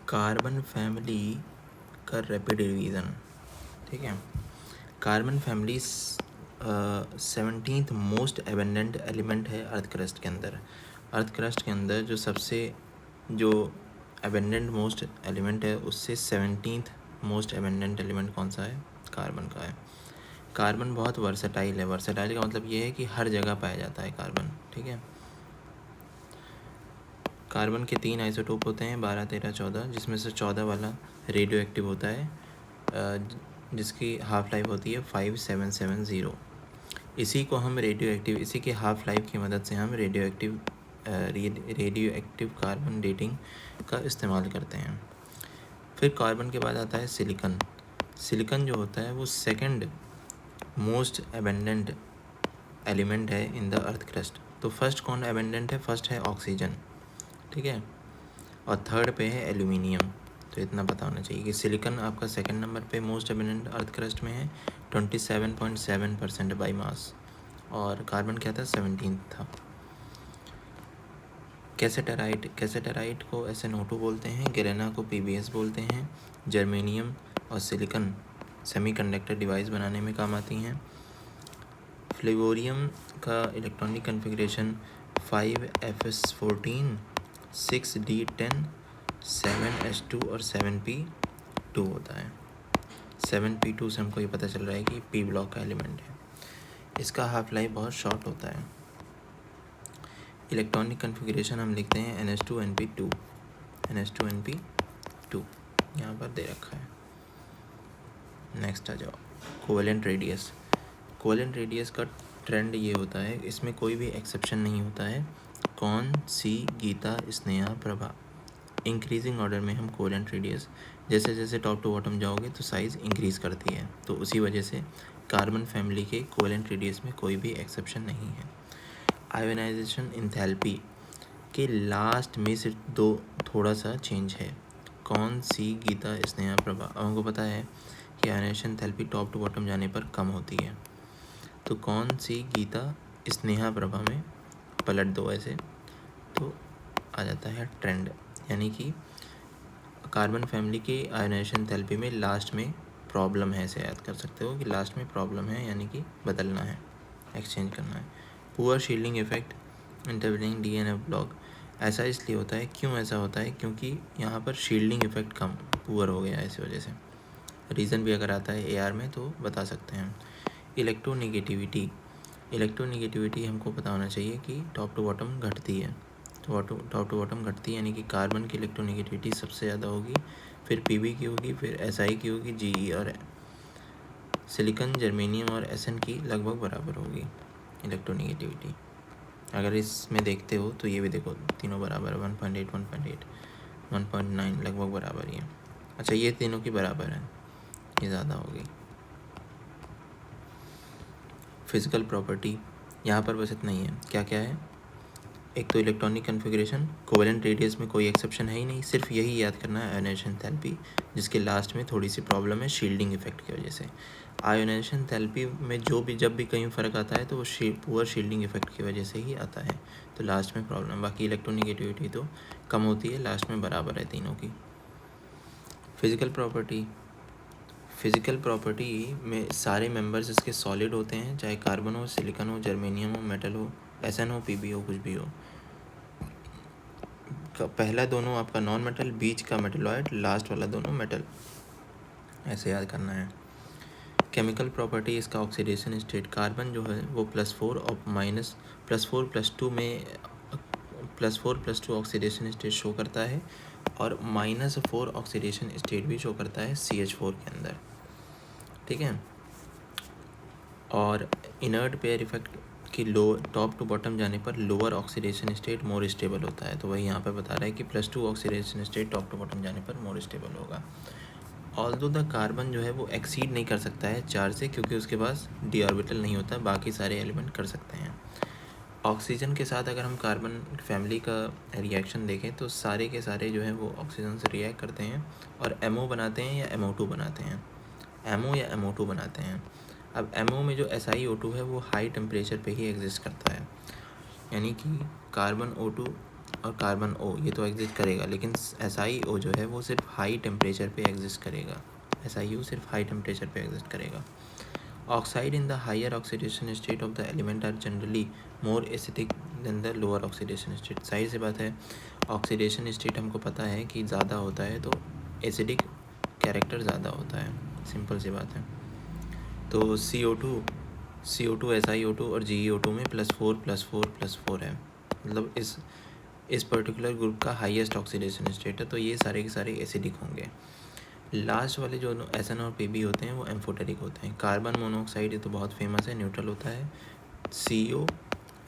Carbon family का rapid revision. ठीक है, carbon family 17th most abundant element है अर्थ क्रस्ट के अंदर। अर्थ क्रस्ट के अंदर जो एबंडेंट मोस्ट एलिमेंट है उससे 17th मोस्ट एबंडेंट एलिमेंट कौन सा है? कार्बन का है। कार्बन बहुत वर्सेटाइल है। वर्सेटाइल का मतलब ये है कि हर जगह पाया जाता है कार्बन। ठीक है, कार्बन के 3 आइसोटोप होते हैं, 12, 13, 14, जिसमें से 14 वाला रेडियो एक्टिव होता है, जिसकी हाफ लाइफ होती है 5770। इसी की हाफ लाइफ की मदद से हम रेडियो एक्टिव कार्बन डेटिंग का इस्तेमाल करते हैं। फिर कार्बन के बाद आता है सिलिकन। सिलिकन जो होता है वो सेकंड मोस्ट एबंडेंट एलिमेंट है इन द अर्थ क्रस्ट। तो फर्स्ट कौन एबंडेंट है? फर्स्ट है ऑक्सीजन। ठीक है, और थर्ड पे है एल्यूमिनियम। तो इतना पता होना चाहिए कि सिलिकन आपका सेकंड नंबर पे मोस्ट एबंडेंट अर्थ क्रस्ट में है, 27.7% बाई मास, और कार्बन क्या था? 17 था। कैसेटराइट को SnO2 बोलते हैं, गैलेना को PbS बोलते हैं। जर्मेनियम और सिलिकन सेमीकंडक्टर डिवाइस बनाने में काम आती हैं। फ्लेवोरियम का electronic configuration 5s14, 6d10, 7s2 और 7p2 होता है। 7p2 से हमको ये पता चल रहा है कि p ब्लॉक का एलिमेंट है। इसका हाफ लाइफ बहुत शॉर्ट होता है। इलेक्ट्रॉनिक कन्फिग्रेशन हम लिखते हैं NH2NP2, NH2NP2 यहाँ पर दे रखा है। नेक्स्ट आ जाओ, कोवेलेंट रेडियस। कोवेलेंट रेडियस का ट्रेंड ये होता है, इसमें कोई भी एक्सेप्शन नहीं होता है। कौन, सी, गीता, स्नेहा, प्रभा। इंक्रीजिंग ऑर्डर में हम कोवेलेंट रेडियस, जैसे जैसे टॉप टू बॉटम जाओगे तो साइज़ इंक्रीज़ करती है। तो उसी वजह से कार्बन फैमिली के कोवेलेंट रेडियस में कोई भी एक्सेप्शन नहीं है। आयोनाइजेशन इंथैल्पी के लास्ट में से दो थोड़ा सा चेंज है। कौन, सी, गीता, स्नेहा, प्रभा। अब हमको पता है कि ionization enthalpy top to bottom जाने पर कम होती है। तो कौन, सी, गीता, स्नेहा, प्रभा में पलट दो ऐसे तो आ जाता है ट्रेंड, यानी कि कार्बन फैमिली की आयोनाइजेशन एंथैल्पी में लास्ट में प्रॉब्लम है। ऐसे याद कर सकते हो कि लास्ट में प्रॉब्लम है, यानी कि बदलना है, एक्सचेंज करना है। Poor shielding effect intervening DNF block. ऐसा इसलिए होता है, क्यों ऐसा होता है? क्योंकि यहाँ पर शील्डिंग इफेक्ट कम पुअर हो गया है, इस वजह से। रीज़न भी अगर आता है AR में तो बता सकते हैं। इलेक्ट्रोनिगेटिविटी हमको पता होना चाहिए कि टॉप टू बॉटम घटती है। तो टॉप टू बॉटम घटती है, यानी कि कार्बन की इलेक्ट्रोनिगेटिविटी सबसे ज़्यादा होगी, फिर PB की होगी, फिर SI की होगी, GE, और सिलिकन, जर्मेनियम और SN की लगभग बराबर होगी इलेक्ट्रोनिगेटिविटी। अगर इसमें देखते हो तो ये भी देखो, तीनों बराबर, 1.8, 1.8, 1.9 लगभग बराबर ही है। अच्छा, ये तीनों की बराबर है, ये ज़्यादा होगी। फिजिकल प्रॉपर्टी यहाँ पर बस इतना ही है। क्या क्या है? एक तो इलेक्ट्रॉनिक कन्फिग्रेशन, कोवेलेंट रेडियस में कोई एक्सेप्शन है ही नहीं, सिर्फ यही याद करना है, आयोनाइजेशन एंथैल्पी, जिसके लास्ट में थोड़ी सी प्रॉब्लम है शील्डिंग इफेक्ट की वजह से। आयोनाइजेशन एंथैल्पी में जब भी कहीं फ़र्क आता है तो वो पुअर शील्डिंग इफेक्ट की वजह से ही आता है, तो लास्ट में प्रॉब्लम। बाकी इलेक्ट्रोनिगेटिविटी तो कम होती है, लास्ट में बराबर है तीनों की। फिजिकल प्रॉपर्टी में सारे मेंबर्स इसके सॉलिड होते हैं, चाहे कार्बन हो, सिलिकन हो, जर्मेनियम हो, मेटल हो, SN हो, PB हो, कुछ भी हो। पहला दोनों आपका नॉन मेटल, बीच का मेटलॉइड, लास्ट वाला दोनों मेटल, ऐसे याद करना है। केमिकल प्रॉपर्टी इसका ऑक्सीडेशन स्टेट, कार्बन जो है वो +4 और +4+2 में +4+2 ऑक्सीडेशन स्टेट शो करता है, और -4 ऑक्सीडेशन स्टेट भी शो करता है CH4 के अंदर। ठीक है, और इनर्ट पेयर इफेक्ट कि टॉप टू बॉटम जाने पर lower oxidation state more stable होता है। तो वही यहाँ पर बता रहा है कि +2 oxidation state top to bottom जाने पर मोर स्टेबल होगा। ऑल्दो द कार्बन जो है वो एक्सीड नहीं कर सकता है 4 से, क्योंकि उसके पास d ऑर्बिटल नहीं होता, बाकी सारे एलिमेंट कर सकते हैं। ऑक्सीजन के साथ अगर हम कार्बन फैमिली का रिएक्शन देखें तो सारे के सारे जो हैं वो ऑक्सीजन से रिएक्ट करते हैं और MO बनाते हैं या MO2 बनाते हैं, MO या MO2 बनाते हैं। अब MO में जो SiO2 है वो हाई टेम्परेचर पे ही एग्जिस्ट करता है, यानी कि कार्बन O2 और कार्बन O ये तो एग्जिस्ट करेगा, लेकिन SiO जो है वो सिर्फ हाई टेम्परेचर पे एग्जिस्ट करेगा। SiO सिर्फ हाई टेम्परेचर पे एग्जिस्ट करेगा। Oxide in the higher oxidation state of the element are generally more acidic than the lower oxidation state. सही से बात है, ऑक्सीडेशन स्टेट हमको पता है कि ज़्यादा होता है तो एसिडिक कैरेक्टर ज़्यादा होता है, सिंपल सी बात है। तो CO2 SiO2 और GeO2 में +4 है, मतलब इस पर्टिकुलर ग्रुप का हाईएस्ट ऑक्सीडेशन स्टेट है, तो ये सारे के सारे एसिडिक होंगे। लास्ट वाले जो SN और Pb होते हैं वो एम्फोटेरिक होते हैं। कार्बन मोनोऑक्साइड ये तो बहुत फेमस है, न्यूट्रल होता है। CO,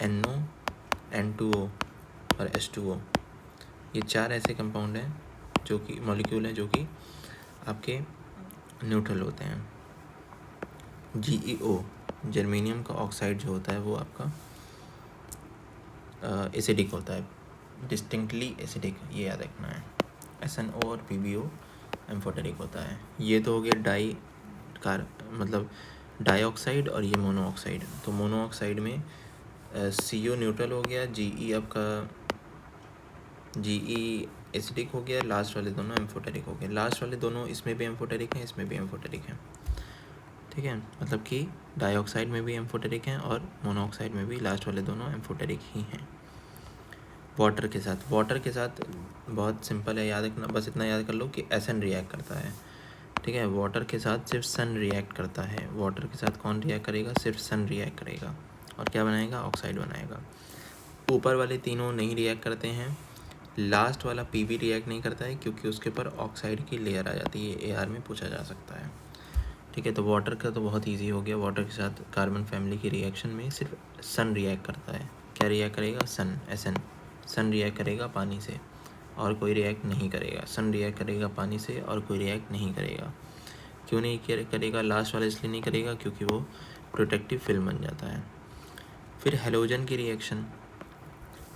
NO, N2O और H2O, ये 4 ऐसे कंपाउंड हैं जो कि मॉलिक्यूल हैं जो कि आपके न्यूट्रल होते हैं। GeO जर्मेनियम का ऑक्साइड जो होता है वो आपका एसिडिक होता है, डिस्टिंक्टली एसिडिक, ये याद रखना है। SNO और PbO एम्फोटेरिक होता है। ये तो हो गया मतलब डाइऑक्साइड और ये मोनोऑक्साइड। तो मोनोऑक्साइड में CO न्यूट्रल हो गया, GE एसिडिक हो गया, लास्ट वाले दोनों एम्फोटेरिक हो गए। लास्ट वाले दोनों इसमें भी एम्फोटेरिक हैं, इसमें भी एम्फोटेरिक हैं, ठीक है। मतलब कि डाइऑक्साइड में भी एम्फोटेरिक हैं और मोनोऑक्साइड में भी लास्ट वाले दोनों एम्फोटेरिक ही हैं। वाटर के साथ बहुत सिंपल है, याद रखना, बस इतना याद कर लो कि SN रिएक्ट करता है, ठीक है। वाटर के साथ सिर्फ सन रिएक्ट करता है। वाटर के साथ कौन रिएक्ट करेगा? सिर्फ सन रिएक्ट करेगा, और क्या बनाएगा? ऑक्साइड बनाएगा। ऊपर वाले तीनों नहीं रिएक्ट करते हैं। लास्ट वाला Pb रिएक्ट नहीं करता है क्योंकि उसके ऊपर ऑक्साइड की लेयर आ जाती है, AR में पूछा जा सकता है, ठीक है। तो वाटर का तो बहुत ईजी हो गया। वाटर के साथ कार्बन फैमिली की रिएक्शन में सिर्फ सन रिएक्ट करता है। क्या रिएक्ट करेगा? सन, SN। सन रिएक्ट करेगा पानी से और कोई रिएक्ट नहीं करेगा। सन रिएक्ट करेगा पानी से और कोई रिएक्ट नहीं करेगा। क्यों नहीं करेगा? लास्ट वाला इसलिए नहीं करेगा क्योंकि वो प्रोटेक्टिव फिल्म बन जाता है। फिर हेलोजन की reaction,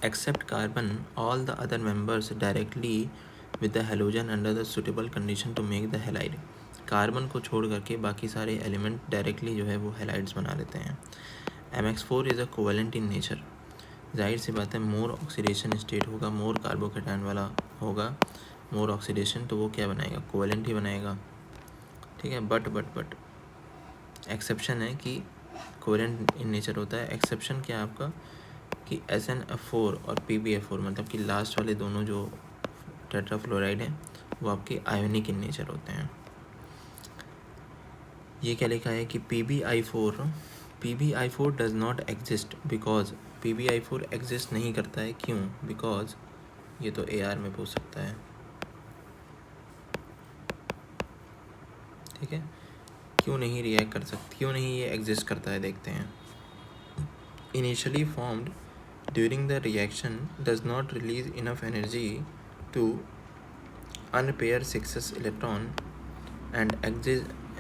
except carbon all the other members directly with the halogen under the suitable condition to make the halide. Carbon को छोड़ करके बाकी सारे एलिमेंट डायरेक्टली जो है वो हेलाइड्स बना लेते हैं। MX4 is a covalent in nature. जाहिर सी बात है, मोर ऑक्सीडेशन स्टेट होगा, मोर कार्बोकेटायन वाला होगा, मोर ऑक्सीडेशन, तो वो क्या बनाएगा? कोवेलेंट ही बनाएगा, ठीक है। बट एक्सेप्शन है कि कोवेलेंट इन नेचर होता है। एक्सेप्शन क्या है आपका? कि SnF4 और PbF4, मतलब कि लास्ट वाले दोनों जो टेट्राफ्लोराइड हैं वो आपके आयोनिक इन नेचर होते हैं। ये क्या लिखा है कि PbI4 does not exist because PbI4 exist नहीं करता है। क्यों? बिकॉज ये तो AR में पूछ सकता है, ठीक है। क्यों नहीं रिएक्ट कर सकती, क्यों नहीं ये एग्जिस्ट करता है, देखते हैं। Initially formed during the reaction does not release enough energy to unpair 6s electron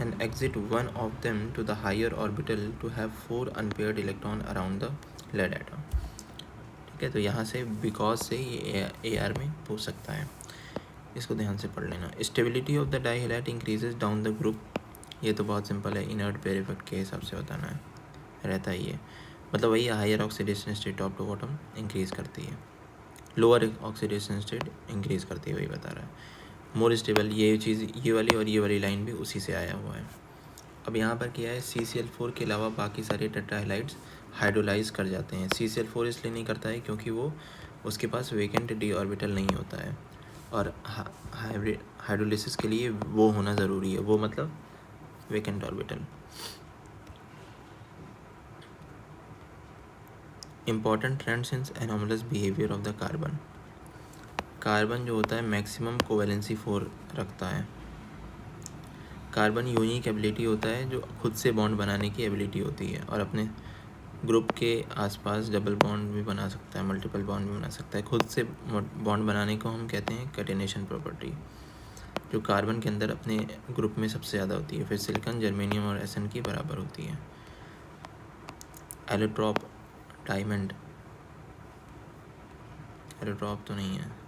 and exit one of them to the higher orbital to have 4 unpaired electron around the lead atom, ठीक है। तो यहाँ से because से ये AR में पूछ सकता है, इसको ध्यान से पढ़ लेना। Stability of the dihalide increases down the group, ये तो बहुत सिंपल है, इनर्ट पेयर इफेक्ट के हिसाब से बताना है, रहता ही है। मतलब वही higher oxidation state top to bottom increase करती है, लोअर ऑक्सीडेशन स्टेट इंक्रीज़ करती है, वही बता रहा है। मोर स्टेबल, ये चीज़, ये वाली और ये वाली लाइन भी उसी से आया हुआ है। अब यहाँ पर क्या है? CCl4 के अलावा बाकी सारे टेट्राहेलाइड्स हाइड्रोलाइज कर जाते हैं। CCl4 इसलिए नहीं करता है क्योंकि वो उसके पास वेकेंट d ऑर्बिटल नहीं होता है, और हाइड्रोलिसिस के लिए वो होना ज़रूरी है, वो मतलब vacant orbital. Important trends in anomalous behaviour of the carbon. Carbon जो होता है मैक्सिमम कोवेलेंसी 4 रखता है। कार्बन यूनिक एबिलिटी होता है, जो खुद से बॉन्ड बनाने की एबिलिटी होती है, और अपने ग्रुप के आसपास डबल बॉन्ड भी बना सकता है, मल्टीपल बॉन्ड भी बना सकता है। खुद से बॉन्ड बनाने को हम कहते हैं कैटेनेशन प्रॉपर्टी, जो कार्बन के अंदर अपने ग्रुप में सबसे ज़्यादा होती है। फिर सिलिकॉन, जर्मेनियम और SN की बराबर होती है। एलोट्रॉप, डायमंड, एलोट्रॉप तो नहीं है,